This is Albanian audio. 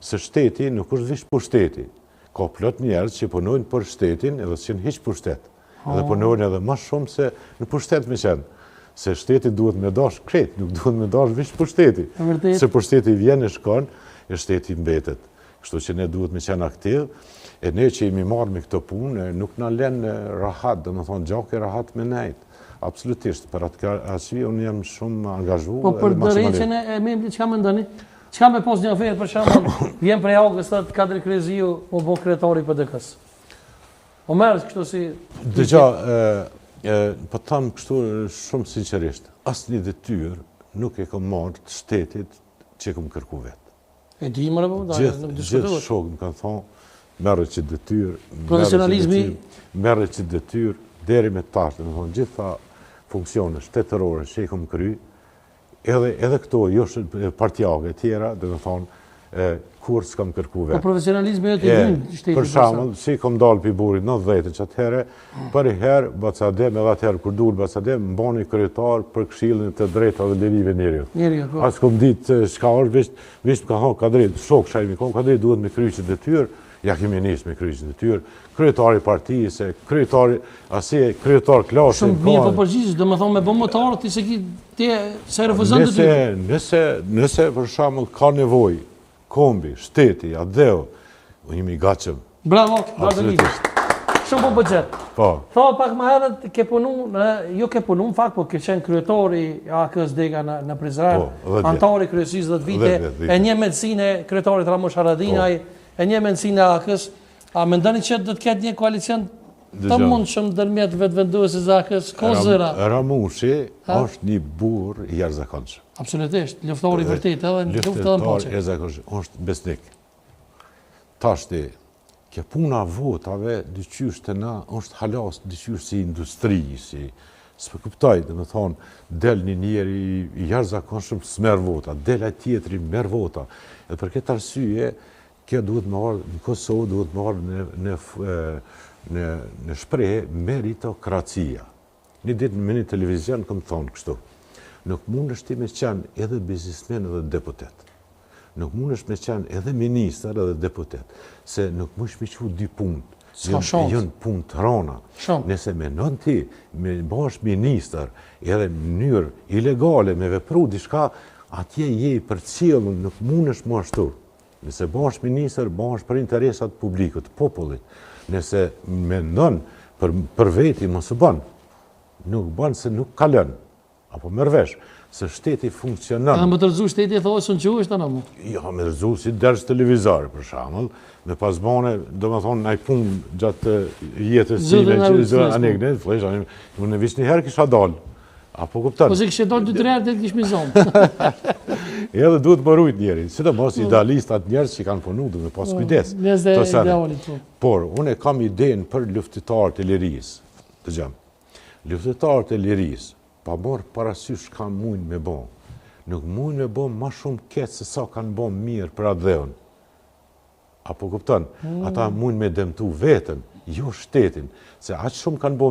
se shteti nuk është vish pushteti. Ka plot njerëz që punojnë për shtetin edhe që në hiq pushtet. Edhe punojnë edhe më shumë se në pushtet me qenë. Se shteti duhet me dash kret, nuk duhet me dash vish pushteti. Se pushteti vjen e shkon, e shteti mbetet. Kështu që ne duhet me qenë aktiv, e ne që jemi marrë me këtë punë, nuk na lën rahat, domethënë gjakë rahat me nejt. Absolutisht, për atë arsye unë jam shumë angazhuar. Po për drejtën e membrit çka mendoni? Çka më pas një afër për shembull, vjen prej Agës thot Kadri Kreziu u bë kryetari i PDK-s. O merr kështu si dëgjoj, po them kështu shumë sinqerisht, asnjë detyrë nuk e kam marrë të shtetit që kam kërku vetë. E di më apo dai, nuk diskutohet. Gjithë shokët më kanë thonë, merret që detyrë, profesionalizmi, merret që detyrë deri me tash, domethënë gjitha funksione shtetërore që i kam kry, edhe këto jo partijake të tjera, domethënë kur s'kam kërku vetë. Po profesionalizmi është i vënë shteti. Për shembull, si kam dalë pi burit 90 që atëherë, për herë Bacadem edhe atëherë kur dul Bacadem mbani kryetar për Këshillin të Drejtave të Lirive Njeriut. As kom ditë çka është, veç ka thonë Kadri, shok shajmi kom, Kadri duhet me kryqë detyrë, ja kemi nisë me kryqë detyrë, kryetari partisë, kryetari kryetar klasë. Shumë mirë po përgjigjesh, domethënë me bomëtar ti se refuzon detyrë. Nëse për shembull ka nevojë kombi, shteti, adheu, jemi gatshëm. Bravo, shumë po bëgjet. Po. Tha pak më herët ke punu, jo ke punu në fakt, po ke qenë kryetari AKS Dega në Prizren, antari kryesisë 10 vite, e një medicine kryetarit Ramush Haradinaj, e një medicine AKS, a mendoni që do të ketë një koalicion të mundshëm ndërmjet vetëvenduesit AKS Kozëra? Ramushi është një burr i jashtëzakonshëm. Absolutisht, luftari i vërtet edhe në luftë edhe në paqe. Luftari është besnik. Tashti, kjo puna votave dyqysh të na është halas dyqysh si industri, s'po kuptoj, domethënë del një njeri i jashtëzakonshëm s'merr vota, del ai tjetri merr vota. Dhe për këtë arsye, kjo duhet marrë në Kosovë, duhet marrë në shprehje meritokracia. Një ditë në një televizion kam thonë kështu. Nuk mundesh ti me qenë edhe biznismen edhe deputet. Nuk mundesh me qenë edhe minister edhe deputet. Se nuk mundesh me qenë dy punë. Jënë punë të rana. Nëse menon ti me bash minister edhe në mënyrë ilegale me vepru diçka, atje je i përcjellur, nuk mundesh më ashtu. Nëse bash minister, bash për interesat publikut, popullit. Nëse mendon për veti mos e bën. Nuk bën se nuk ka lënë. Apo merr vesh se shteti funksionon. Edhe më tërzu shteti thoi se quhesh tani më. Jo, më tërzu si derës televizor për shembull, me pas bane, domethënë ai punë gjatë jetës time që anë flesh, unë në vish një herë kisha dal. Apo kupton? Po se kishe dal 2-3 herë det kish më zonë. Edhe duhet më rujt njeri, sidomos idealistat njerëz që kanë punuar duhet me pas kujdes. Por unë kam idenë për luftëtarët e lirisë. Dëgjoj. Luftëtarët e lirisë pa marrë parasysh ka mujnë me bo. Nuk mujnë me bo ma shumë ketë se sa kanë bo mirë për atë dheun. Apo kupton? Ata mujnë me dëmtu vetën, jo shtetin. Se aqë shumë kanë bo